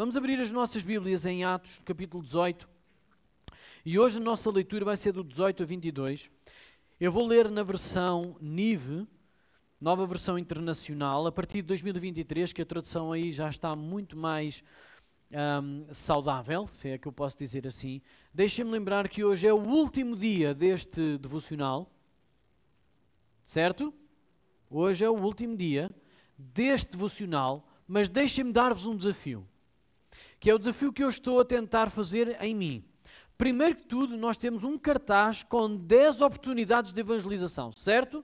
Vamos abrir as nossas Bíblias em Atos, capítulo 18. E hoje a nossa leitura vai ser do 18 a 22. Eu vou ler na versão NIV, nova versão internacional, a partir de 2023, que a tradução aí já está muito mais saudável, se é que eu posso dizer assim. Deixem-me lembrar que hoje é o último dia deste devocional, certo? Hoje é o último dia deste devocional, mas deixem-me dar-vos um desafio, que é o desafio que eu estou a tentar fazer em mim. Primeiro que tudo, nós temos um cartaz com 10 oportunidades de evangelização, certo?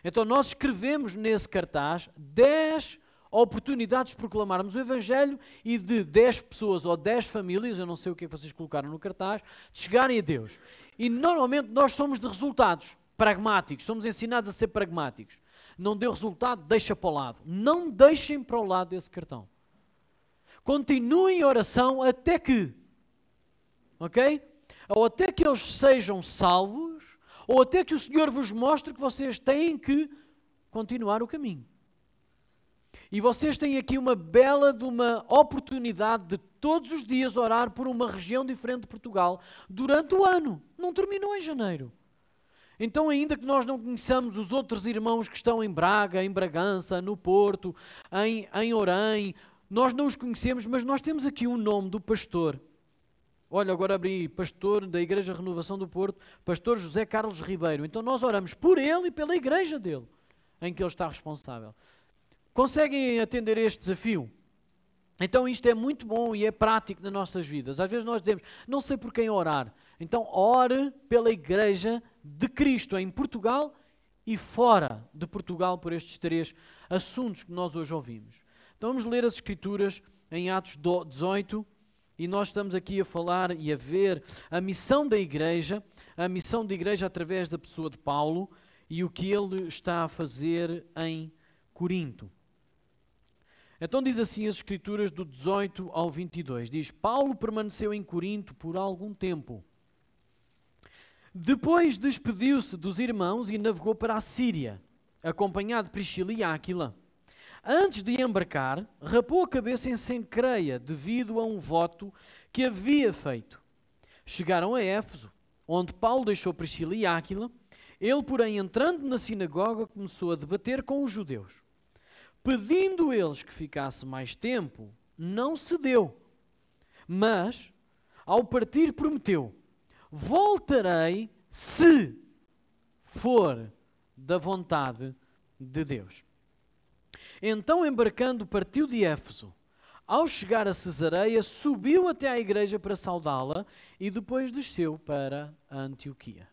Então nós escrevemos nesse cartaz 10 oportunidades de proclamarmos o Evangelho e de 10 pessoas ou 10 famílias, eu não sei o que é que vocês colocaram no cartaz, de chegarem a Deus. E normalmente nós somos de resultados pragmáticos, somos ensinados a ser pragmáticos. Não deu resultado, deixa para o lado. Não deixem para o lado esse cartão. Continuem a oração até que, ok? Ou até que eles sejam salvos, ou até que o Senhor vos mostre que vocês têm que continuar o caminho. E vocês têm aqui uma bela de uma oportunidade de todos os dias orar por uma região diferente de Portugal durante o ano. Não terminou em janeiro. Então, ainda que nós não conheçamos os outros irmãos que estão em Braga, em Bragança, no Porto, em Orém, nós não os conhecemos, mas nós temos aqui um nome do pastor. Olha, agora abri pastor da Igreja Renovação do Porto, pastor José Carlos Ribeiro. Então nós oramos por ele e pela igreja dele, em que ele está responsável. Conseguem atender este desafio? Então isto é muito bom e é prático nas nossas vidas. Às vezes nós dizemos, não sei por quem orar. Então ore pela igreja de Cristo em Portugal e fora de Portugal por estes 3 assuntos que nós hoje ouvimos. Então vamos ler as Escrituras em Atos 18. E nós estamos aqui a falar e a ver a missão da igreja através da pessoa de Paulo e o que ele está a fazer em Corinto. Então diz assim as Escrituras do 18 ao 22. Diz, Paulo permaneceu em Corinto por algum tempo. Depois despediu-se dos irmãos e navegou para a Síria, acompanhado de Priscila e Áquila. Antes de embarcar, rapou a cabeça em Cencreia, devido a um voto que havia feito. Chegaram a Éfeso, onde Paulo deixou Priscila e Áquila. Ele, porém, entrando na sinagoga, começou a debater com os judeus. Pedindo eles que ficasse mais tempo, não cedeu. Mas, ao partir, prometeu, voltarei se for da vontade de Deus. Então, embarcando, partiu de Éfeso. Ao chegar a Cesareia, subiu até à igreja para saudá-la e depois desceu para a Antioquia.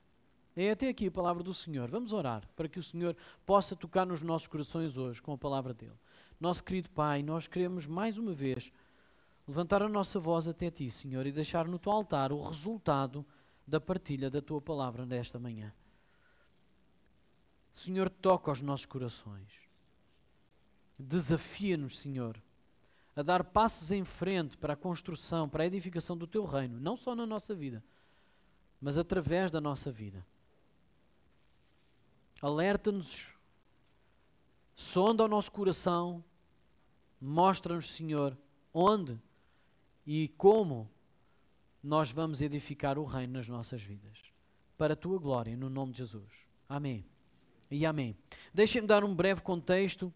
É até aqui a palavra do Senhor. Vamos orar para que o Senhor possa tocar nos nossos corações hoje com a palavra dele. Nosso querido Pai, nós queremos mais uma vez levantar a nossa voz até ti, Senhor, e deixar no teu altar o resultado da partilha da tua palavra nesta manhã. Senhor, toca aos nossos corações. Desafia-nos, Senhor, a dar passos em frente para a construção, para a edificação do teu reino, não só na nossa vida, mas através da nossa vida. Alerta-nos, sonda o nosso coração, mostra-nos, Senhor, onde e como nós vamos edificar o reino nas nossas vidas, para a tua glória, no nome de Jesus. Amém e amém. Deixem-me dar um breve contexto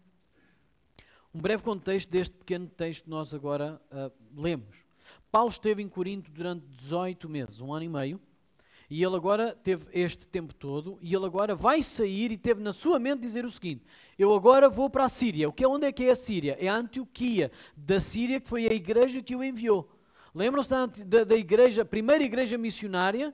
deste pequeno texto que nós agora lemos. Paulo esteve em Corinto durante 18 meses, 1 ano e meio, e ele agora teve este tempo todo, e ele agora vai sair e teve na sua mente dizer o seguinte, eu agora vou para a Síria. Onde é que é a Síria? É a Antioquia da Síria, que foi a igreja que o enviou. Lembram-se da igreja, primeira igreja missionária,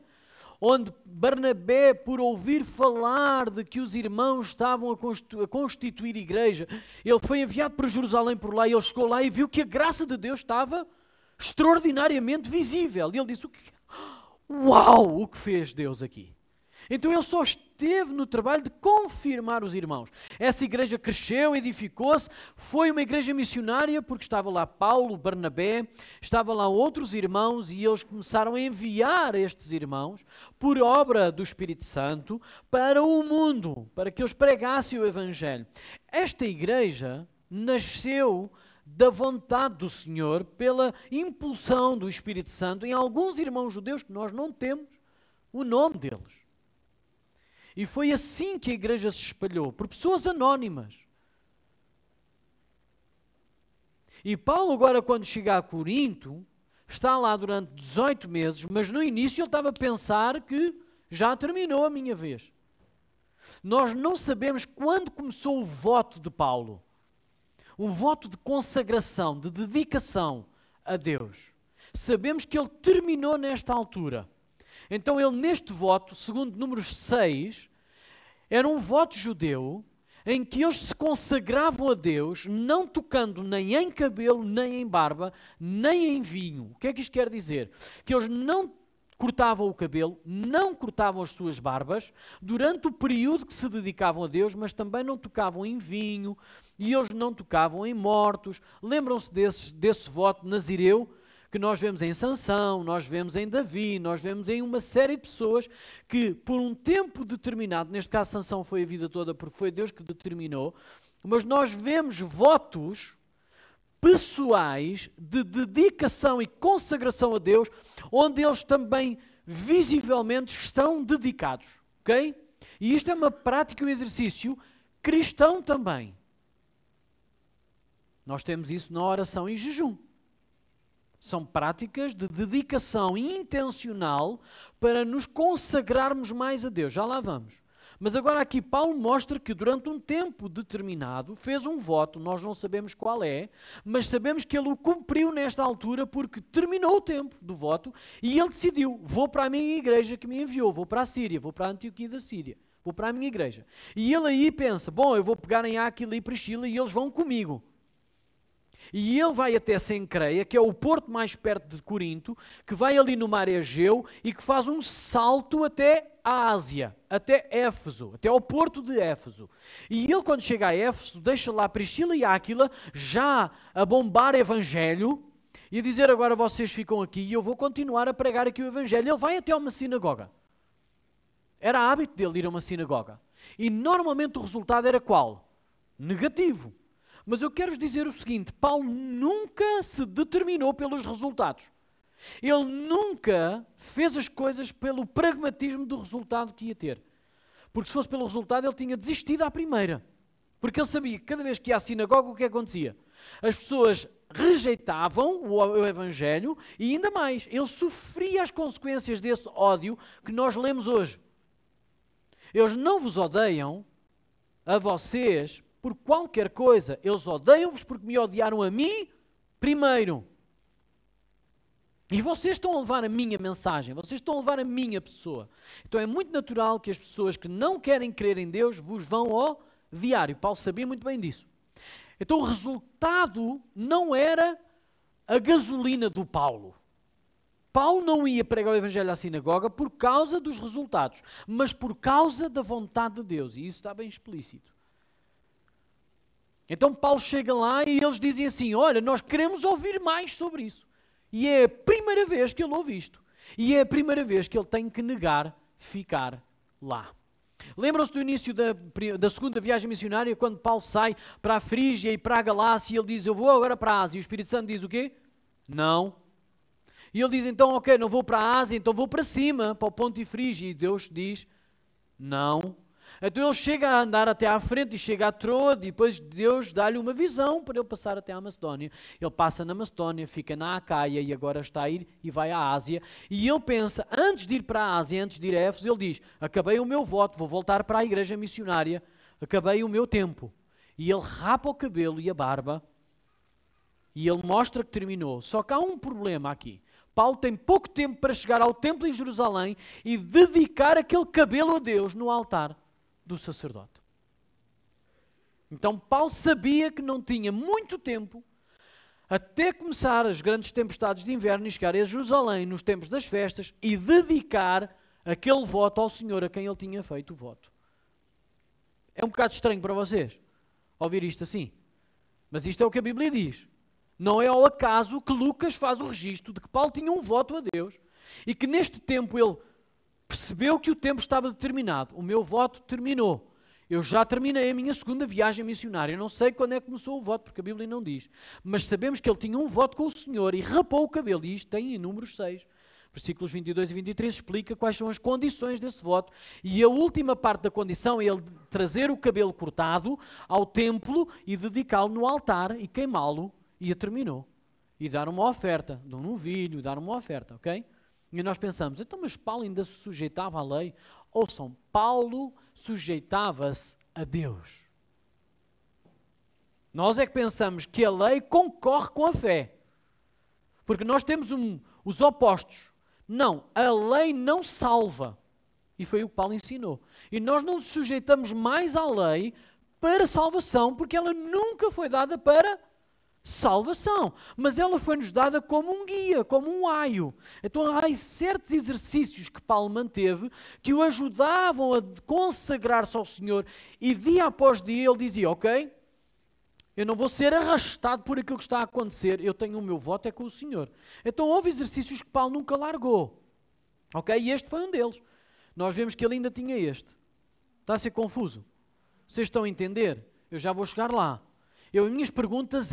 onde Barnabé, por ouvir falar de que os irmãos estavam a constituir igreja, ele foi enviado para Jerusalém por lá, e ele chegou lá e viu que a graça de Deus estava extraordinariamente visível. E ele disse, uau, o que fez Deus aqui? Então ele só esteve no trabalho de confirmar os irmãos. Essa igreja cresceu, edificou-se, foi uma igreja missionária, porque estava lá Paulo, Barnabé, estava lá outros irmãos, e eles começaram a enviar estes irmãos, por obra do Espírito Santo, para o mundo, para que eles pregassem o Evangelho. Esta igreja nasceu da vontade do Senhor, pela impulsão do Espírito Santo em alguns irmãos judeus que nós não temos o nome deles. E foi assim que a igreja se espalhou, por pessoas anónimas. E Paulo agora, quando chega a Corinto, está lá durante 18 meses, mas no início ele estava a pensar que já terminou a minha vez. Nós não sabemos quando começou o voto de Paulo. Um voto de consagração, de dedicação a Deus. Sabemos que ele terminou nesta altura. Então ele neste voto, segundo Números 6, era um voto judeu em que eles se consagravam a Deus, não tocando nem em cabelo, nem em barba, nem em vinho. O que é que isto quer dizer? Que eles não cortavam o cabelo, não cortavam as suas barbas, durante o período que se dedicavam a Deus, mas também não tocavam em vinho, e eles não tocavam em mortos. Lembram-se desse voto nazireu, que nós vemos em Sansão, nós vemos em Davi, nós vemos em uma série de pessoas que por um tempo determinado, neste caso Sansão foi a vida toda porque foi Deus que determinou, mas nós vemos votos pessoais de dedicação e consagração a Deus, onde eles também visivelmente estão dedicados, ok? E isto é uma prática e um exercício cristão também. Nós temos isso na oração e jejum. São práticas de dedicação intencional para nos consagrarmos mais a Deus. Já lá vamos. Mas agora aqui Paulo mostra que durante um tempo determinado fez um voto, nós não sabemos qual é, mas sabemos que ele o cumpriu nesta altura porque terminou o tempo do voto e ele decidiu, vou para a minha igreja que me enviou, vou para a Síria, vou para a Antioquia da Síria, vou para a minha igreja. E ele aí pensa, bom, eu vou pegar em Áquila e Priscila e eles vão comigo. E ele vai até Cencreia, que é o porto mais perto de Corinto, que vai ali no mar Egeu e que faz um salto até a Ásia, até Éfeso, até ao porto de Éfeso. E ele, quando chega a Éfeso, deixa lá Priscila e Áquila já a bombar evangelho e a dizer, agora vocês ficam aqui e eu vou continuar a pregar aqui o evangelho. Ele vai até uma sinagoga. Era hábito dele ir a uma sinagoga. E normalmente o resultado era qual? Negativo. Mas eu quero-vos dizer o seguinte, Paulo nunca se determinou pelos resultados. Ele nunca fez as coisas pelo pragmatismo do resultado que ia ter. Porque se fosse pelo resultado, ele tinha desistido à primeira. Porque ele sabia que cada vez que ia à sinagoga, o que acontecia? As pessoas rejeitavam o evangelho e ainda mais, ele sofria as consequências desse ódio que nós lemos hoje. Eles não vos odeiam a vocês por qualquer coisa, eles odeiam-vos porque me odiaram a mim primeiro. E vocês estão a levar a minha mensagem, vocês estão a levar a minha pessoa. Então é muito natural que as pessoas que não querem crer em Deus vos vão odiar. E Paulo sabia muito bem disso. Então o resultado não era a gasolina do Paulo. Paulo não ia pregar o evangelho à sinagoga por causa dos resultados, mas por causa da vontade de Deus. E isso está bem explícito. Então Paulo chega lá e eles dizem assim, olha, nós queremos ouvir mais sobre isso. E é a primeira vez que ele ouve isto. E é a primeira vez que ele tem que negar ficar lá. Lembram-se do início da segunda viagem missionária, quando Paulo sai para a Frígia e para a Galácia e ele diz, eu vou agora para a Ásia. E o Espírito Santo diz o quê? Não. E ele diz, então, ok, não vou para a Ásia, então vou para cima, para o Ponto de Frígia. E Deus diz, não. Então ele chega a andar até à frente e chega a Troade e depois Deus dá-lhe uma visão para ele passar até à Macedónia. Ele passa na Macedónia, fica na Acaia e agora está a ir e vai à Ásia. E ele pensa, antes de ir para a Ásia, antes de ir a Éfeso, ele diz, acabei o meu voto, vou voltar para a igreja missionária, acabei o meu tempo. E ele rapa o cabelo e a barba e ele mostra que terminou. Só que há um problema aqui. Paulo tem pouco tempo para chegar ao templo em Jerusalém e dedicar aquele cabelo a Deus no altar do sacerdote. Então Paulo sabia que não tinha muito tempo até começar as grandes tempestades de inverno e chegar a Jerusalém nos tempos das festas e dedicar aquele voto ao Senhor a quem ele tinha feito o voto. É um bocado estranho para vocês ouvir isto assim, mas isto é o que a Bíblia diz. Não é ao acaso que Lucas faz o registro de que Paulo tinha um voto a Deus e que neste tempo ele percebeu que o tempo estava determinado. O meu voto terminou. Eu já terminei a minha segunda viagem missionária. Eu não sei quando é que começou o voto, porque a Bíblia não diz. Mas sabemos que ele tinha um voto com o Senhor e rapou o cabelo. E isto tem em Números 6. Versículos 22 e 23 explica quais são as condições desse voto. E a última parte da condição é ele trazer o cabelo cortado ao templo e dedicá-lo no altar e queimá-lo. E a terminou. E dar uma oferta, de um novilho, dar uma oferta, ok? E nós pensamos, então mas Paulo ainda se sujeitava à lei? Ouçam, Paulo sujeitava-se a Deus. Nós é que pensamos que a lei concorre com a fé. Porque nós temos os opostos. Não, a lei não salva. E foi o que Paulo ensinou. E nós não nos sujeitamos mais à lei para salvação, porque ela nunca foi dada para salvação, mas ela foi-nos dada como um guia, como um aio. Então há certos exercícios que Paulo manteve que o ajudavam a consagrar-se ao Senhor e dia após dia ele dizia, ok, eu não vou ser arrastado por aquilo que está a acontecer, eu tenho o meu voto é com o Senhor. Então houve exercícios que Paulo nunca largou, ok, e este foi um deles. Nós vemos que ele ainda tinha este. Está a ser confuso? Vocês estão a entender? Eu já vou chegar lá. As minhas perguntas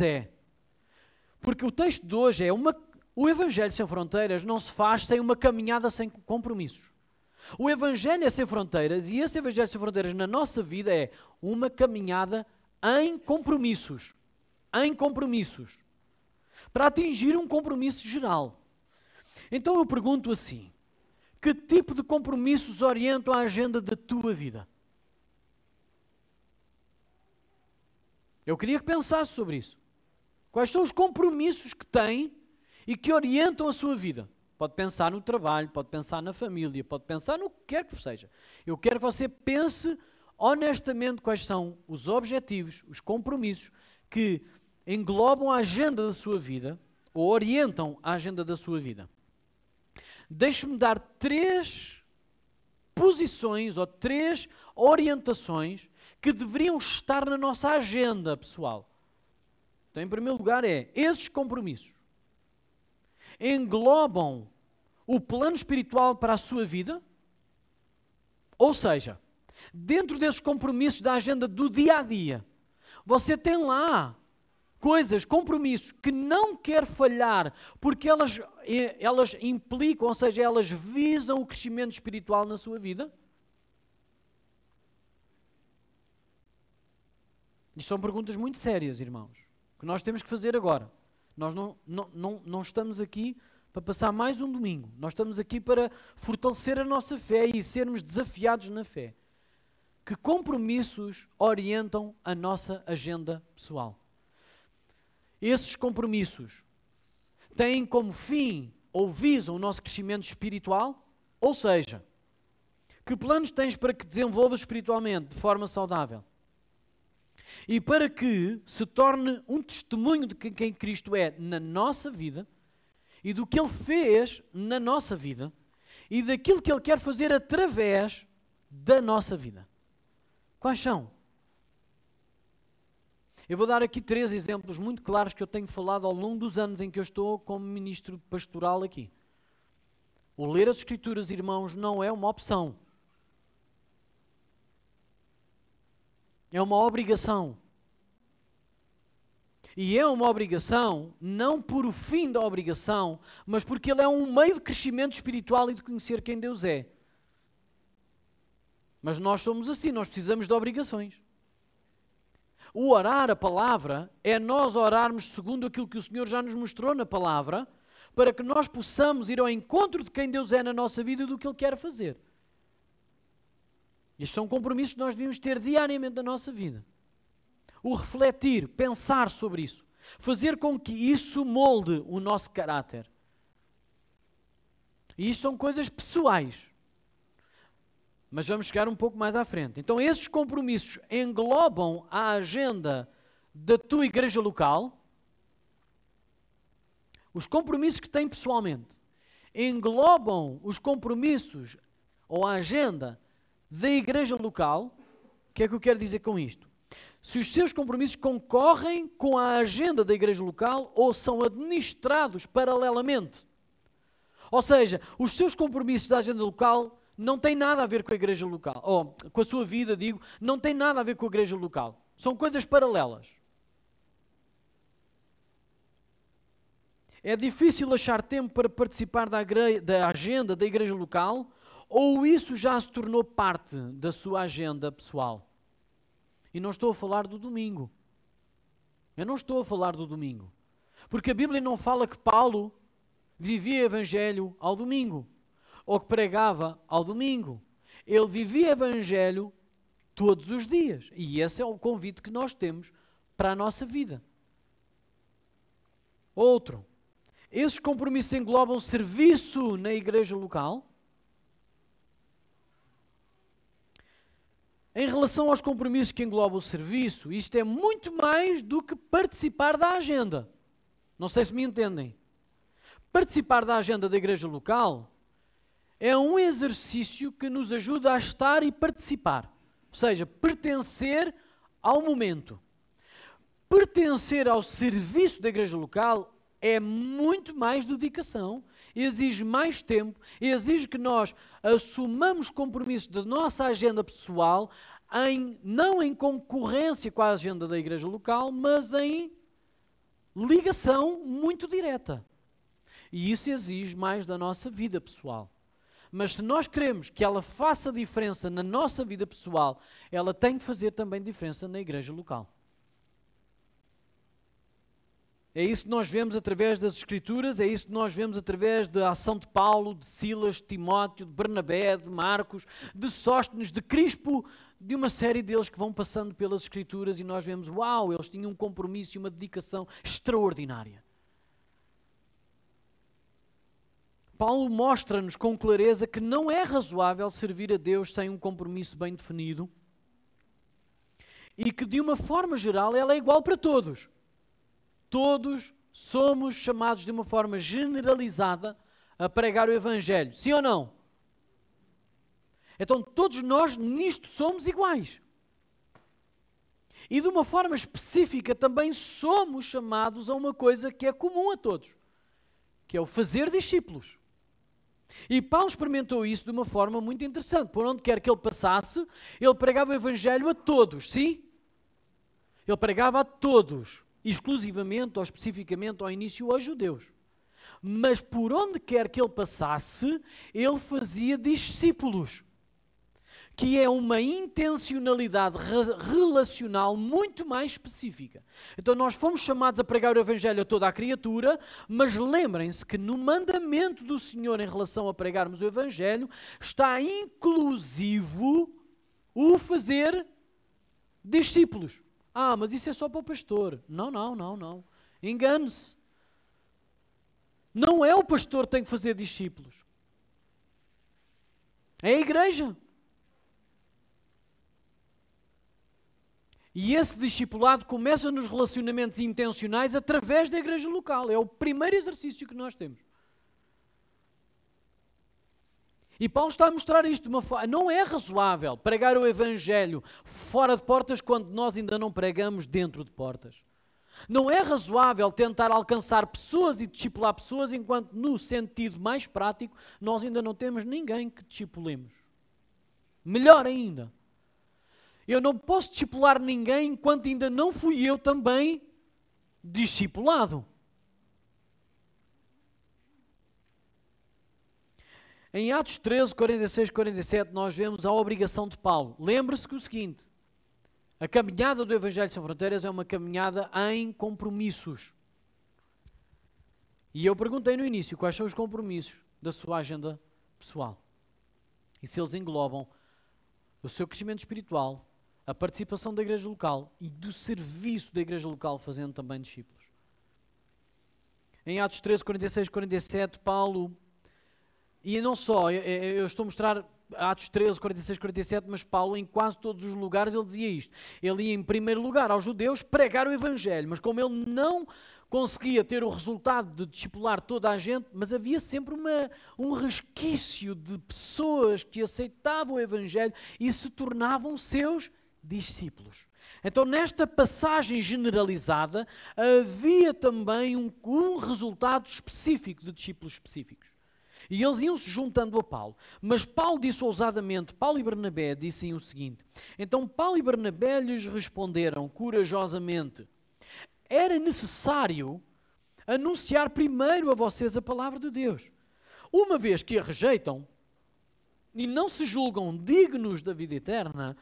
porque o texto de hoje o Evangelho Sem Fronteiras não se faz sem uma caminhada sem compromissos. O Evangelho é sem fronteiras e esse Evangelho Sem Fronteiras na nossa vida é uma caminhada em compromissos. Em compromissos. Para atingir um compromisso geral. Então eu pergunto assim, que tipo de compromissos orientam a agenda da tua vida? Eu queria que pensasse sobre isso. Quais são os compromissos que tem e que orientam a sua vida? Pode pensar no trabalho, pode pensar na família, pode pensar no que quer que seja. Eu quero que você pense honestamente quais são os objetivos, os compromissos que englobam a agenda da sua vida ou orientam a agenda da sua vida. Deixe-me dar 3 posições ou 3 orientações que deveriam estar na nossa agenda pessoal. Então, em primeiro lugar esses compromissos englobam o plano espiritual para a sua vida, ou seja, dentro desses compromissos da agenda do dia a dia, você tem lá coisas, compromissos que não quer falhar, porque elas implicam, ou seja, elas visam o crescimento espiritual na sua vida? Isto são perguntas muito sérias, irmãos, que nós temos que fazer agora. Nós não estamos aqui para passar mais um domingo. Nós estamos aqui para fortalecer a nossa fé e sermos desafiados na fé. Que compromissos orientam a nossa agenda pessoal? Esses compromissos têm como fim ou visam o nosso crescimento espiritual? Ou seja, que planos tens para que desenvolvas espiritualmente de forma saudável? E para que se torne um testemunho de quem Cristo é na nossa vida e do que Ele fez na nossa vida e daquilo que Ele quer fazer através da nossa vida. Quais são? Eu vou dar aqui 3 exemplos muito claros que eu tenho falado ao longo dos anos em que eu estou como ministro pastoral aqui. O ler as Escrituras, irmãos, não é uma opção. É uma obrigação. E é uma obrigação, não por o fim da obrigação, mas porque ele é um meio de crescimento espiritual e de conhecer quem Deus é. Mas nós somos assim, nós precisamos de obrigações. O orar a palavra é nós orarmos segundo aquilo que o Senhor já nos mostrou na palavra, para que nós possamos ir ao encontro de quem Deus é na nossa vida e do que Ele quer fazer. Estes são compromissos que nós devemos ter diariamente na nossa vida. O refletir, pensar sobre isso, fazer com que isso molde o nosso caráter. E isto são coisas pessoais. Mas vamos chegar um pouco mais à frente. Então esses compromissos englobam a agenda da tua igreja local, os compromissos que têm pessoalmente, englobam os compromissos ou a agenda da igreja local. O que é que eu quero dizer com isto? Se os seus compromissos concorrem com a agenda da igreja local ou são administrados paralelamente. Ou seja, os seus compromissos da agenda local não tem nada a ver com a igreja local. Ou com a sua vida, digo, não tem nada a ver com a igreja local. São coisas paralelas. É difícil achar tempo para participar da agenda da igreja local, ou isso já se tornou parte da sua agenda pessoal? E não estou a falar do domingo. Eu não estou a falar do domingo. Porque a Bíblia não fala que Paulo vivia evangelho ao domingo, ou que pregava ao domingo. Ele vivia evangelho todos os dias. E esse é o convite que nós temos para a nossa vida. Outro. Esses compromissos englobam serviço na igreja local? Em relação aos compromissos que englobam o serviço, isto é muito mais do que participar da agenda. Não sei se me entendem. Participar da agenda da igreja local é um exercício que nos ajuda a estar e participar. Ou seja, pertencer ao momento. Pertencer ao serviço da igreja local é muito mais dedicação, exige mais tempo, exige que nós assumamos compromissos da nossa agenda pessoal, não em concorrência com a agenda da igreja local, mas em ligação muito direta. E isso exige mais da nossa vida pessoal. Mas se nós queremos que ela faça diferença na nossa vida pessoal, ela tem que fazer também diferença na igreja local. É isso que nós vemos através das Escrituras, é isso que nós vemos através da ação de Paulo, de Silas, de Timóteo, de Bernabé, de Marcos, de Sóstenes, de Crispo, de uma série deles que vão passando pelas Escrituras e nós vemos, uau, eles tinham um compromisso e uma dedicação extraordinária. Paulo mostra-nos com clareza que não é razoável servir a Deus sem um compromisso bem definido e que, de uma forma geral, ela é igual para todos. Todos somos chamados de uma forma generalizada a pregar o Evangelho. Sim ou não? Então todos nós nisto somos iguais. E de uma forma específica também somos chamados a uma coisa que é comum a todos, que é o fazer discípulos. E Paulo experimentou isso de uma forma muito interessante. Por onde quer que ele passasse, ele pregava o Evangelho a todos, sim? Ele pregava a todos. Exclusivamente ou especificamente ao início aos judeus. Mas por onde quer que ele passasse, ele fazia discípulos, que é uma intencionalidade relacional muito mais específica. Então nós fomos chamados a pregar o Evangelho a toda a criatura, mas lembrem-se que no mandamento do Senhor em relação a pregarmos o Evangelho, está inclusivo o fazer discípulos. Ah, mas isso é só para o pastor. Não. Engane-se. Não é o pastor que tem que fazer discípulos. É a igreja. E esse discipulado começa nos relacionamentos intencionais através da igreja local. É o primeiro exercício que nós temos. E Paulo está a mostrar isto de uma forma. Não é razoável pregar o Evangelho fora de portas quando nós ainda não pregamos dentro de portas. Não é razoável tentar alcançar pessoas e discipular pessoas enquanto, no sentido mais prático, nós ainda não temos ninguém que discipulemos. Melhor ainda, eu não posso discipular ninguém enquanto ainda não fui eu também discipulado. Em Atos 13, 46 e 47, nós vemos a obrigação de Paulo. Lembre-se que o seguinte, a caminhada do Evangelho Sem Fronteiras é uma caminhada em compromissos. E eu perguntei no início quais são os compromissos da sua agenda pessoal. E se eles englobam o seu crescimento espiritual, a participação da igreja local e do serviço da igreja local, fazendo também discípulos. Em Atos 13, 46 e 47, Paulo... E não só, eu estou a mostrar Atos 13, 46, 47, mas Paulo em quase todos os lugares ele dizia isto. Ele ia em primeiro lugar aos judeus pregar o Evangelho, mas como ele não conseguia ter o resultado de discipular toda a gente, mas havia sempre um resquício de pessoas que aceitavam o Evangelho e se tornavam seus discípulos. Então nesta passagem generalizada havia também um resultado específico de discípulos específicos. E eles iam-se juntando a Paulo. Mas Paulo disse ousadamente, Paulo e Barnabé dissem o seguinte: então Paulo e Barnabé lhes responderam corajosamente: era necessário anunciar primeiro a vocês a palavra de Deus. Uma vez que a rejeitam e não se julgam dignos da vida eterna,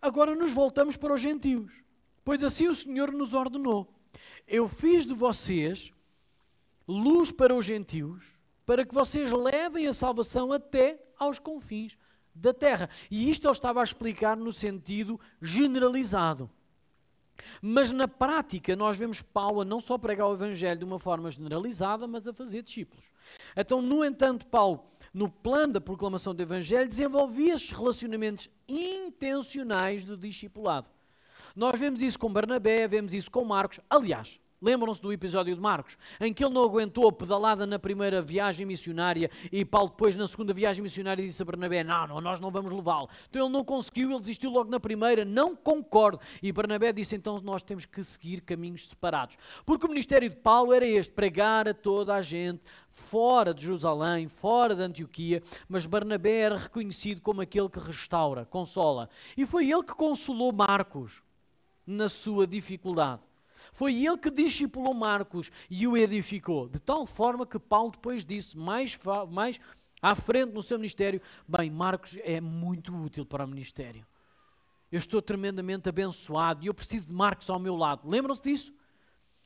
agora nos voltamos para os gentios, pois assim o Senhor nos ordenou. Eu fiz de vocês luz para os gentios, para que vocês levem a salvação até aos confins da terra. E isto ele estava a explicar no sentido generalizado. Mas na prática nós vemos Paulo a não só pregar o Evangelho de uma forma generalizada, mas a fazer discípulos. Então, no entanto, Paulo, no plano da proclamação do Evangelho, desenvolvia estes relacionamentos intencionais de discipulado. Nós vemos isso com Barnabé, vemos isso com Marcos. Aliás, lembram-se do episódio de Marcos, em que ele não aguentou a pedalada na primeira viagem missionária e Paulo depois na segunda viagem missionária disse a Barnabé, não, nós não vamos levá-lo. Então ele não conseguiu, ele desistiu logo na primeira, não concordo. E Barnabé disse, então nós temos que seguir caminhos separados. Porque o ministério de Paulo era este, pregar a toda a gente, fora de Jerusalém, fora de Antioquia, mas Barnabé era reconhecido como aquele que restaura, consola. E foi ele que consolou Marcos na sua dificuldade. Foi ele que discipulou Marcos e o edificou, de tal forma que Paulo depois disse, mais à frente no seu ministério, bem, Marcos é muito útil para o ministério. Eu estou tremendamente abençoado e eu preciso de Marcos ao meu lado. Lembram-se disso?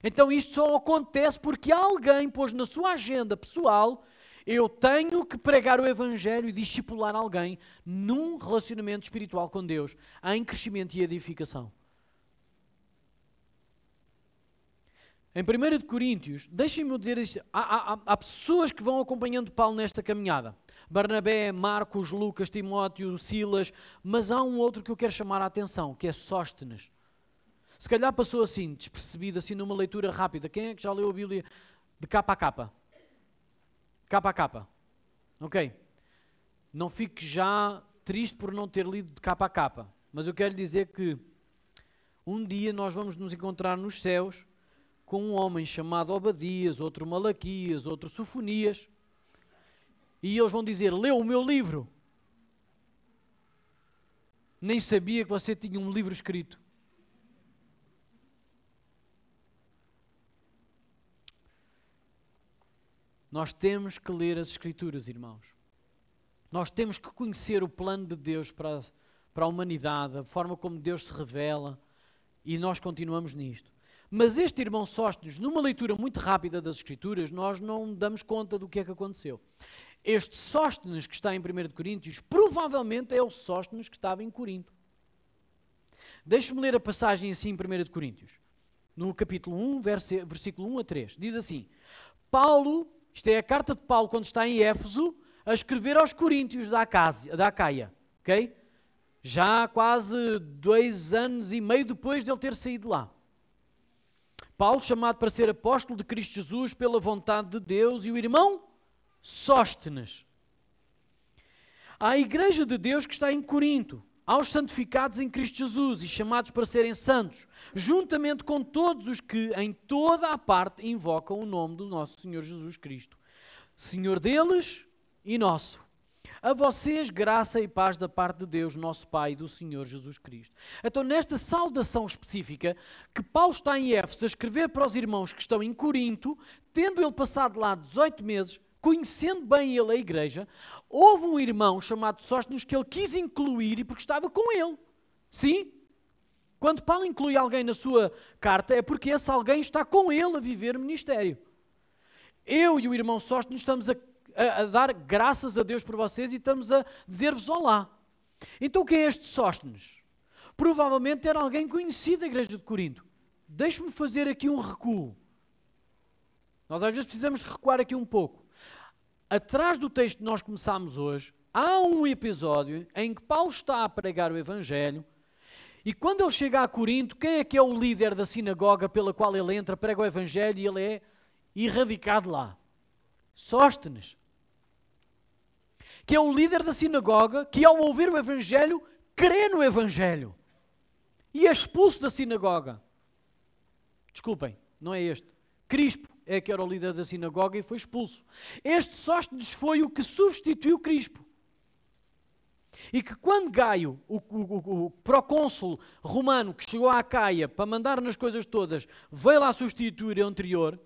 Então isto só acontece porque alguém pôs na sua agenda pessoal, eu tenho que pregar o Evangelho e discipular alguém num relacionamento espiritual com Deus, em crescimento e edificação. Em 1 Coríntios, deixem-me dizer isto, há pessoas que vão acompanhando Paulo nesta caminhada. Barnabé, Marcos, Lucas, Timóteo, Silas, mas há um outro que eu quero chamar a atenção, que é Sóstenes. Se calhar passou assim, despercebido, assim numa leitura rápida. Quem é que já leu a Bíblia de capa a capa? Capa a capa. Ok. Não fique já triste por não ter lido de capa a capa, mas eu quero lhe dizer que um dia nós vamos nos encontrar nos céus com um homem chamado Obadias, outro Malaquias, outro Sofonias, e eles vão dizer, leu o meu livro. Nem sabia que você tinha um livro escrito. Nós temos que ler as Escrituras, irmãos. Nós temos que conhecer o plano de Deus para a humanidade, a forma como Deus se revela, e nós continuamos nisto. Mas este irmão Sóstenes, numa leitura muito rápida das Escrituras, nós não damos conta do que é que aconteceu. Este Sóstenes que está em 1 Coríntios, provavelmente é o Sóstenes que estava em Corinto. Deixe-me ler a passagem assim em 1 Coríntios, no capítulo 1, versículo 1 a 3. Diz assim, Paulo, isto é a carta de Paulo quando está em Éfeso, a escrever aos Coríntios da Acaia, ok? Já quase 2 anos e meio depois de ele ter saído de lá. Paulo, chamado para ser apóstolo de Cristo Jesus pela vontade de Deus, e o irmão Sóstenes. À igreja de Deus que está em Corinto, aos santificados em Cristo Jesus e chamados para serem santos, juntamente com todos os que em toda a parte invocam o nome do nosso Senhor Jesus Cristo, Senhor deles e nosso. A vocês, graça e paz da parte de Deus, nosso Pai e do Senhor Jesus Cristo. Então, nesta saudação específica, que Paulo está em Éfeso a escrever para os irmãos que estão em Corinto, tendo ele passado lá 18 meses, conhecendo bem ele a igreja, houve um irmão chamado Sóstenes que ele quis incluir e porque estava com ele. Sim? Quando Paulo inclui alguém na sua carta, é porque esse alguém está com ele a viver o ministério. Eu e o irmão Sóstenes estamos a dar graças a Deus por vocês e estamos a dizer-vos olá. Então quem é este Sóstenes? Provavelmente era alguém conhecido da igreja de Corinto. Deixe-me fazer aqui um recuo. Nós às vezes precisamos de recuar aqui um pouco. Atrás do texto que nós começámos hoje, há um episódio em que Paulo está a pregar o Evangelho e quando ele chega a Corinto, quem é que é o líder da sinagoga pela qual ele entra, prega o Evangelho e ele é erradicado lá? Sóstenes, que é o líder da sinagoga, que ao ouvir o Evangelho, crê no Evangelho e é expulso da sinagoga. Desculpem, não é este. Crispo, é que era o líder da sinagoga e foi expulso. Este Sóstenes foi o que substituiu Crispo. E que quando Gaio, o procônsul romano que chegou à Acaia para mandar nas coisas todas, veio lá substituir o anterior,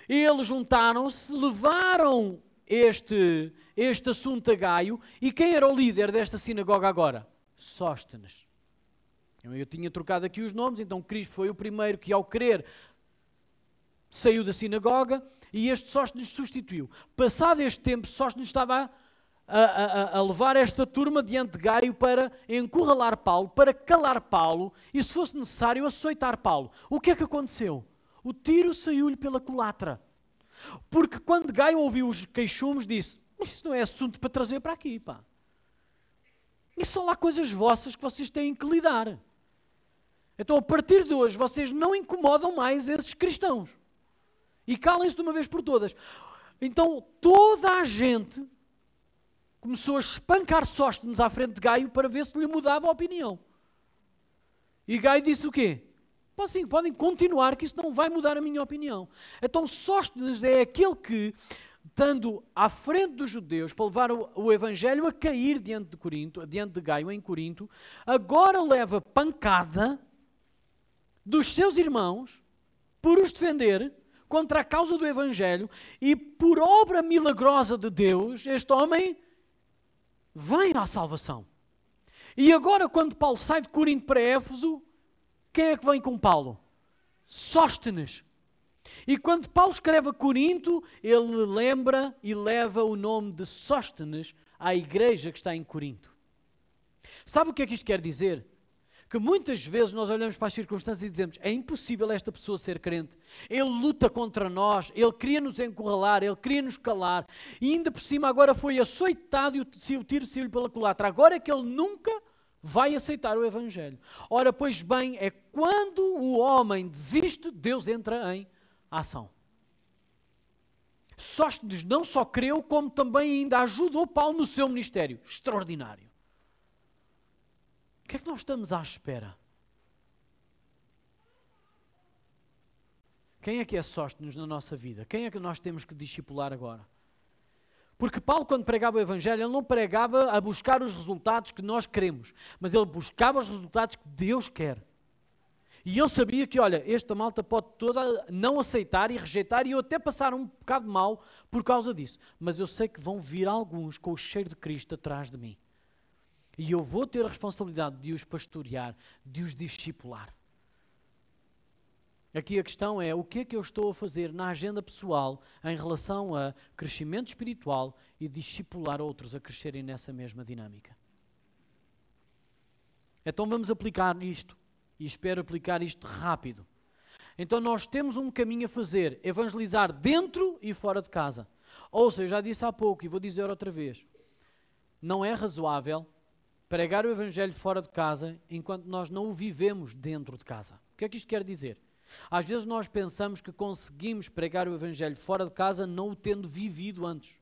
eles juntaram-se, levaram este assunto a Gaio, e quem era o líder desta sinagoga agora? Sóstenes. Eu tinha trocado aqui os nomes, então Crispo foi o primeiro que, ao querer, saiu da sinagoga, e este Sóstenes substituiu. Passado este tempo, Sóstenes estava a levar esta turma diante de Gaio para encurralar Paulo, para calar Paulo, e se fosse necessário, açoitar Paulo. O que é que aconteceu? O tiro saiu-lhe pela culatra. Porque quando Gaio ouviu os queixumes, disse: isso não é assunto para trazer para aqui, pá. Isso são lá coisas vossas que vocês têm que lidar. Então, a partir de hoje, vocês não incomodam mais esses cristãos. E calem-se de uma vez por todas. Então, toda a gente começou a espancar Sóstenes à frente de Gaio para ver se lhe mudava a opinião. E Gaio disse o quê? Assim, podem continuar, que isso não vai mudar a minha opinião. Então Sóstenes é aquele que, estando à frente dos judeus para levar o Evangelho a cair diante de Gaio em Corinto, agora leva pancada dos seus irmãos por os defender contra a causa do Evangelho, e por obra milagrosa de Deus, este homem vem à salvação. E agora, quando Paulo sai de Corinto para Éfeso, quem é que vem com Paulo? Sóstenes. E quando Paulo escreve a Corinto, ele lembra e leva o nome de Sóstenes à igreja que está em Corinto. Sabe o que é que isto quer dizer? Que muitas vezes nós olhamos para as circunstâncias e dizemos: é impossível esta pessoa ser crente. Ele luta contra nós, ele queria nos encurralar, ele queria nos calar, e ainda por cima agora foi açoitado e o tiro saiu-lhe pela culatra. Agora é que ele nunca vai aceitar o Evangelho. Ora, pois bem, é quando o homem desiste, Deus entra em ação. Sóstenes não só creu, como também ainda ajudou Paulo no seu ministério. Extraordinário. O que é que nós estamos à espera? Quem é que é Sóstenes na nossa vida? Quem é que nós temos que discipular agora? Porque Paulo, quando pregava o Evangelho, ele não pregava a buscar os resultados que nós queremos, mas ele buscava os resultados que Deus quer. E ele sabia que, olha, esta malta pode toda não aceitar e rejeitar, e eu até passar um bocado mal por causa disso. Mas eu sei que vão vir alguns com o cheiro de Cristo atrás de mim. E eu vou ter a responsabilidade de os pastorear, de os discipular. Aqui a questão é: o que é que eu estou a fazer na agenda pessoal em relação a crescimento espiritual e discipular outros a crescerem nessa mesma dinâmica? Então vamos aplicar isto, e espero aplicar isto rápido. Então nós temos um caminho a fazer: evangelizar dentro e fora de casa. Ouça, eu já disse há pouco e vou dizer outra vez: não é razoável pregar o Evangelho fora de casa enquanto nós não o vivemos dentro de casa. O que é que isto quer dizer? Às vezes nós pensamos que conseguimos pregar o Evangelho fora de casa não o tendo vivido antes.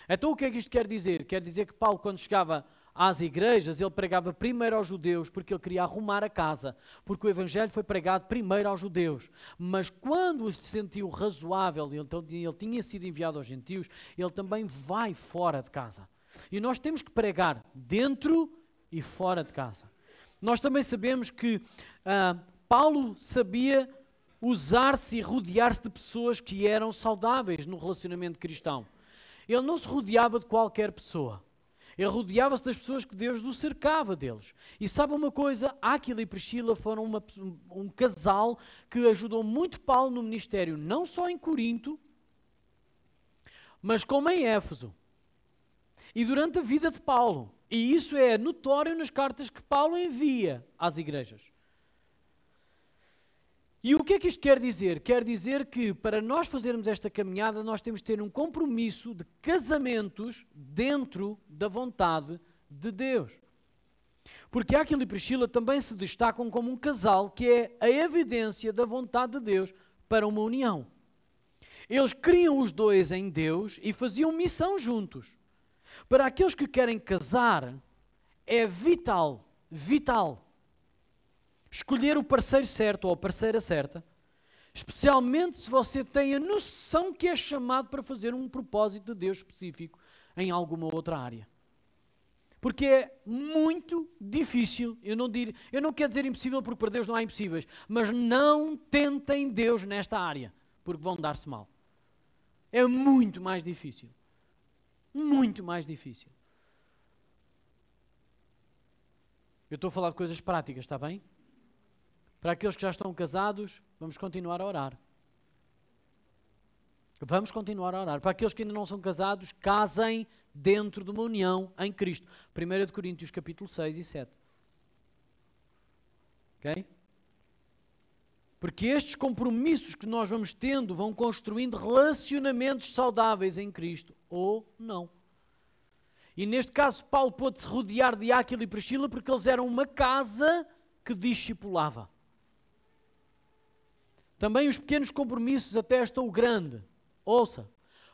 Então o que é que isto quer dizer? Quer dizer que Paulo, quando chegava às igrejas, ele pregava primeiro aos judeus porque ele queria arrumar a casa, porque o Evangelho foi pregado primeiro aos judeus. Mas quando se sentiu razoável, ele tinha sido enviado aos gentios, ele também vai fora de casa. E nós temos que pregar dentro e fora de casa. Nós também sabemos que Paulo sabia usar-se e rodear-se de pessoas que eram saudáveis no relacionamento cristão. Ele não se rodeava de qualquer pessoa. Ele rodeava-se das pessoas que Deus o cercava deles. E sabe uma coisa? Áquila e Priscila foram um casal que ajudou muito Paulo no ministério, não só em Corinto, mas como em Éfeso. E durante a vida de Paulo. E isso é notório nas cartas que Paulo envia às igrejas. E o que é que isto quer dizer? Quer dizer que para nós fazermos esta caminhada, nós temos de ter um compromisso de casamentos dentro da vontade de Deus. Porque Áquila e Priscila também se destacam como um casal que é a evidência da vontade de Deus para uma união. Eles criam os dois em Deus e faziam missão juntos. Para aqueles que querem casar, é vital escolher o parceiro certo ou a parceira certa, Especialmente se você tem a noção que é chamado para fazer um propósito de Deus específico em alguma outra área. Porque é muito difícil, eu não quero dizer impossível porque para Deus não há impossíveis, mas não tentem Deus nesta área, porque vão dar-se mal. É muito mais difícil. Muito mais difícil. Eu estou a falar de coisas práticas, está bem? Para aqueles que já estão casados, vamos continuar a orar. Vamos continuar a orar. Para aqueles que ainda não são casados, casem dentro de uma união em Cristo. 1 Coríntios capítulo 6 e 7. Ok? Porque estes compromissos que nós vamos tendo vão construindo relacionamentos saudáveis em Cristo, ou não. E neste caso, Paulo pôde-se rodear de Áquila e Priscila porque eles eram uma casa que discipulava. Também os pequenos compromissos atestam o grande. Ouça,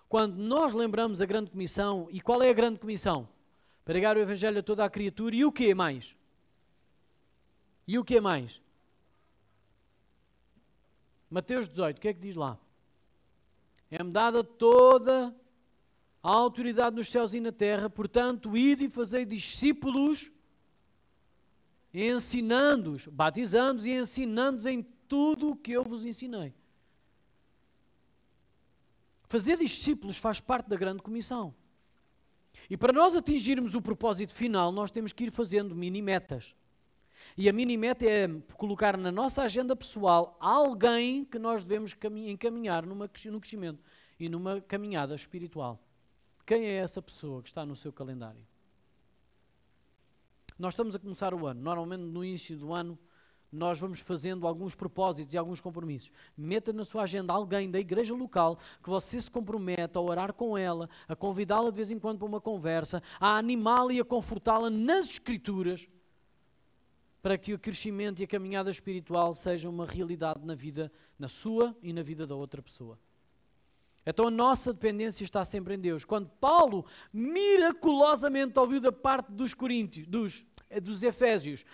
quando nós lembramos a grande comissão, e qual é a grande comissão? Pregar o Evangelho a toda a criatura, e o que mais? E o que mais? Mateus 18, o que é que diz lá? É-me dada toda a autoridade nos céus e na terra, portanto, ide e fazei discípulos, ensinando-os, batizando-os e ensinando-os em tudo o que eu vos ensinei. Fazer discípulos faz parte da grande comissão. E para nós atingirmos o propósito final, nós temos que ir fazendo mini-metas. E a mini-meta é colocar na nossa agenda pessoal alguém que nós devemos encaminhar no crescimento e numa caminhada espiritual. Quem é essa pessoa que está no seu calendário? Nós estamos a começar o ano. Normalmente no início do ano nós vamos fazendo alguns propósitos e alguns compromissos. Meta na sua agenda alguém da igreja local que você se comprometa a orar com ela, a convidá-la de vez em quando para uma conversa, a animá-la e a confortá-la nas Escrituras, para que o crescimento e a caminhada espiritual sejam uma realidade na vida, na sua e na vida da outra pessoa. Então a nossa dependência está sempre em Deus. Quando Paulo miraculosamente ouviu da parte dos coríntios, dos efésios,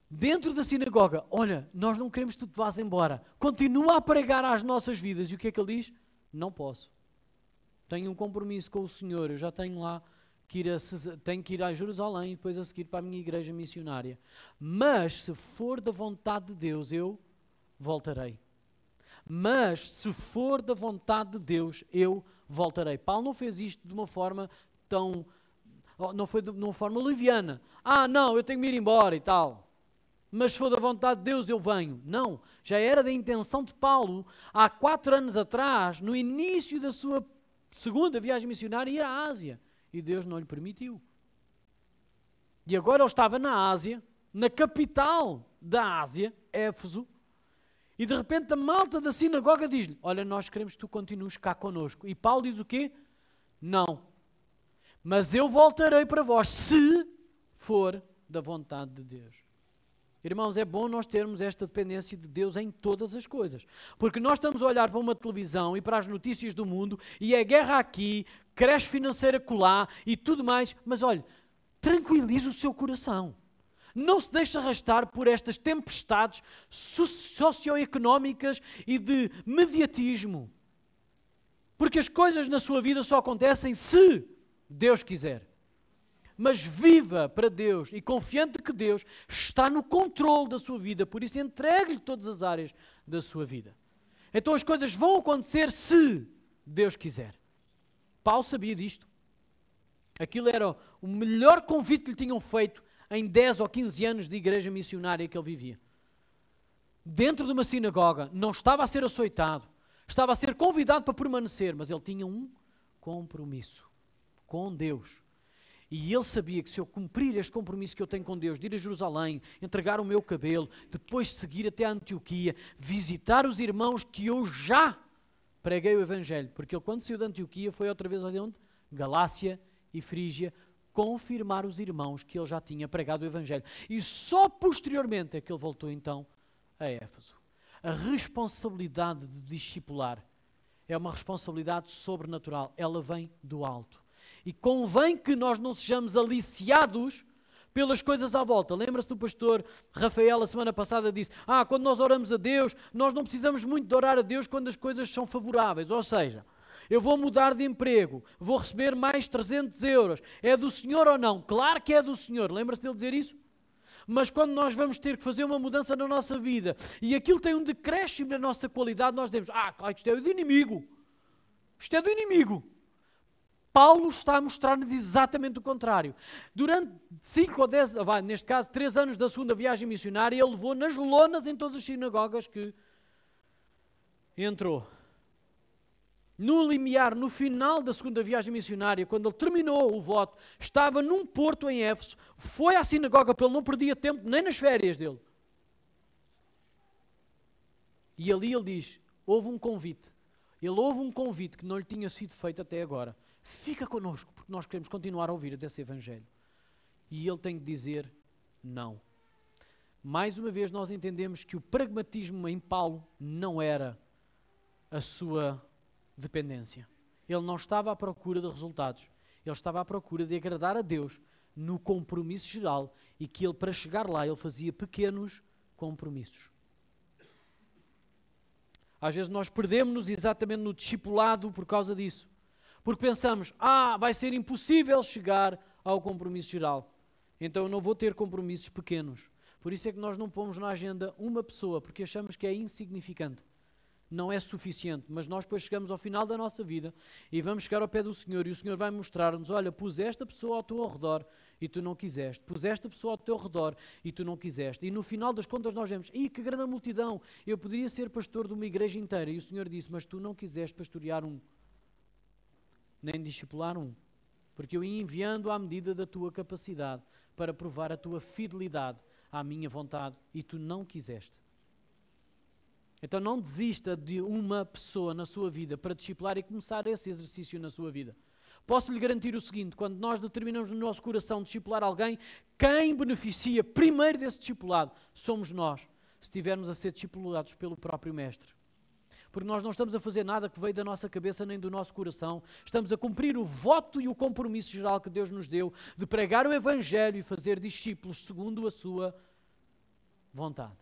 dentro da sinagoga, olha, nós não queremos que tu te vás embora, continua a pregar às nossas vidas. E o que é que ele diz? Não posso. Tenho um compromisso com o Senhor, eu já tenho lá tenho que ir a Jerusalém e depois a seguir para a minha igreja missionária. Mas se for da vontade de Deus, eu voltarei. Mas se for da vontade de Deus, eu voltarei. Paulo não fez isto de uma forma não foi de uma forma leviana. Não, eu tenho que ir embora e tal. Mas se for da vontade de Deus, eu venho. Não, já era da intenção de Paulo, há 4 anos atrás, no início da sua segunda viagem missionária, ir à Ásia. E Deus não lhe permitiu. E agora ele estava na Ásia, na capital da Ásia, Éfeso, e de repente a malta da sinagoga diz-lhe, olha, nós queremos que tu continues cá connosco. E Paulo diz o quê? Não. Mas eu voltarei para vós, se for da vontade de Deus. Irmãos, é bom nós termos esta dependência de Deus em todas as coisas. Porque nós estamos a olhar para uma televisão e para as notícias do mundo e é guerra aqui, creche financeira colar e tudo mais. Mas olha, tranquilize o seu coração. Não se deixe arrastar por estas tempestades socioeconómicas e de mediatismo. Porque as coisas na sua vida só acontecem se Deus quiser. Mas viva para Deus e confiante que Deus está no controle da sua vida, por isso entregue-lhe todas as áreas da sua vida. Então as coisas vão acontecer se Deus quiser. Paulo sabia disto. Aquilo era o melhor convite que lhe tinham feito em 10 ou 15 anos de igreja missionária que ele vivia. Dentro de uma sinagoga, não estava a ser açoitado, estava a ser convidado para permanecer, mas ele tinha um compromisso com Deus. E ele sabia que se eu cumprir este compromisso que eu tenho com Deus, de ir a Jerusalém, entregar o meu cabelo, depois seguir até a Antioquia, visitar os irmãos que eu já preguei o Evangelho, porque ele quando saiu de Antioquia foi outra vez onde? Galácia e Frígia, confirmar os irmãos que ele já tinha pregado o Evangelho. E só posteriormente é que ele voltou então a Éfeso. A responsabilidade de discipular é uma responsabilidade sobrenatural, ela vem do alto. E convém que nós não sejamos aliciados pelas coisas à volta. Lembra-se do pastor Rafael, a semana passada, disse, quando nós oramos a Deus, nós não precisamos muito de orar a Deus quando as coisas são favoráveis. Ou seja, eu vou mudar de emprego, vou receber mais 300 euros. É do Senhor ou não? Claro que é do Senhor. Lembra-se dele dizer isso? Mas quando nós vamos ter que fazer uma mudança na nossa vida e aquilo tem um decréscimo na nossa qualidade, nós dizemos, claro que isto é do inimigo. Isto é do inimigo. Paulo está a mostrar-nos exatamente o contrário. Durante 5 ou 10, neste caso 3 anos da segunda viagem missionária, ele levou nas lonas em todas as sinagogas que entrou. No limiar, no final da segunda viagem missionária, quando ele terminou o voto, estava num porto em Éfeso, foi à sinagoga, porque ele não perdia tempo nem nas férias dele. E ali ele diz, houve um convite. Ele houve um convite que não lhe tinha sido feito até agora. Fica connosco, porque nós queremos continuar a ouvir desse Evangelho. E ele tem que dizer não. Mais uma vez nós entendemos que o pragmatismo em Paulo não era a sua dependência. Ele não estava à procura de resultados. Ele estava à procura de agradar a Deus no compromisso geral e que ele, para chegar lá, ele fazia pequenos compromissos. Às vezes nós perdemos-nos exatamente no discipulado por causa disso. Porque pensamos, vai ser impossível chegar ao compromisso geral. Então eu não vou ter compromissos pequenos. Por isso é que nós não pomos na agenda uma pessoa, porque achamos que é insignificante. Não é suficiente, mas nós depois chegamos ao final da nossa vida e vamos chegar ao pé do Senhor e o Senhor vai mostrar-nos, olha, pus esta pessoa ao teu redor e tu não quiseste, pus esta pessoa ao teu redor e tu não quiseste. E no final das contas nós vemos, que grande multidão, eu poderia ser pastor de uma igreja inteira. E o Senhor disse, mas tu não quiseste pastorear um, nem discipular um, porque eu ia enviando à medida da tua capacidade para provar a tua fidelidade à minha vontade e tu não quiseste. Então não desista de uma pessoa na sua vida para discipular e começar esse exercício na sua vida. Posso lhe garantir o seguinte, quando nós determinamos no nosso coração discipular alguém, quem beneficia primeiro desse discipulado somos nós, se estivermos a ser discipulados pelo próprio Mestre. Porque nós não estamos a fazer nada que veio da nossa cabeça nem do nosso coração. Estamos a cumprir o voto e o compromisso geral que Deus nos deu de pregar o Evangelho e fazer discípulos segundo a sua vontade.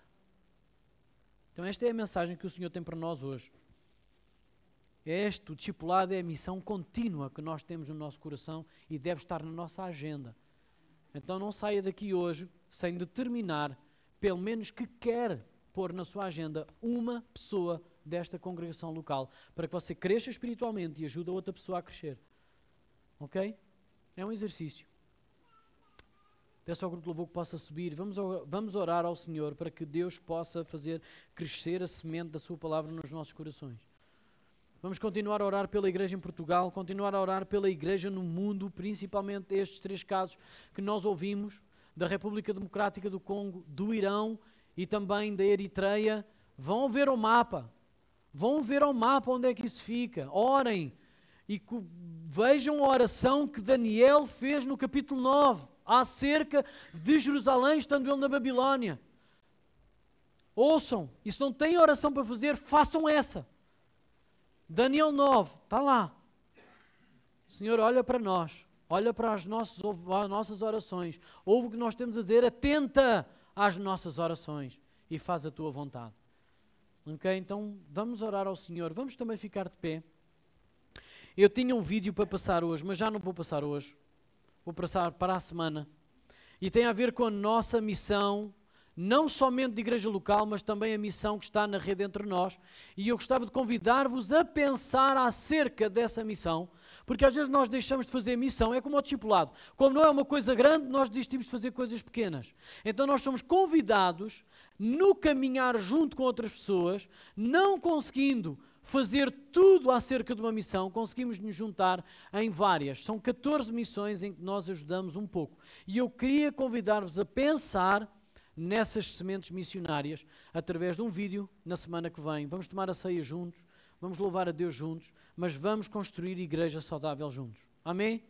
Então esta é a mensagem que o Senhor tem para nós hoje. O discipulado é a missão contínua que nós temos no nosso coração e deve estar na nossa agenda. Então não saia daqui hoje sem determinar, pelo menos que quer pôr na sua agenda uma pessoa desta congregação local, para que você cresça espiritualmente e ajude a outra pessoa a crescer. Ok? É um exercício. Peço ao grupo de louvor que possa subir. Vamos orar ao Senhor para que Deus possa fazer crescer a semente da sua palavra nos nossos corações. Vamos continuar a orar pela igreja em Portugal, continuar a orar pela igreja no mundo, principalmente estes 3 casos que nós ouvimos, da República Democrática do Congo, do Irão e também da Eritreia. Vão ver o mapa. Vão ver ao mapa onde é que isso fica. Orem e vejam a oração que Daniel fez no capítulo 9, acerca de Jerusalém, estando ele na Babilónia. Ouçam, e se não têm oração para fazer, façam essa. Daniel 9, está lá. Senhor, olha para nós, olha para as nossas orações, ouve o que nós temos a dizer, atenta às nossas orações e faz a tua vontade. Ok? Então vamos orar ao Senhor, vamos também ficar de pé. Eu tinha um vídeo para passar hoje, mas já não vou passar hoje, vou passar para a semana. E tem a ver com a nossa missão, não somente de igreja local, mas também a missão que está na rede entre nós. E eu gostava de convidar-vos a pensar acerca dessa missão, porque às vezes nós deixamos de fazer missão, é como o discipulado. Como não é uma coisa grande, nós desistimos de fazer coisas pequenas. Então nós somos convidados no caminhar junto com outras pessoas, não conseguindo fazer tudo acerca de uma missão, conseguimos nos juntar em várias. São 14 missões em que nós ajudamos um pouco. E eu queria convidar-vos a pensar nessas sementes missionárias através de um vídeo na semana que vem. Vamos tomar a ceia juntos, vamos louvar a Deus juntos, mas vamos construir igreja saudável juntos. Amém?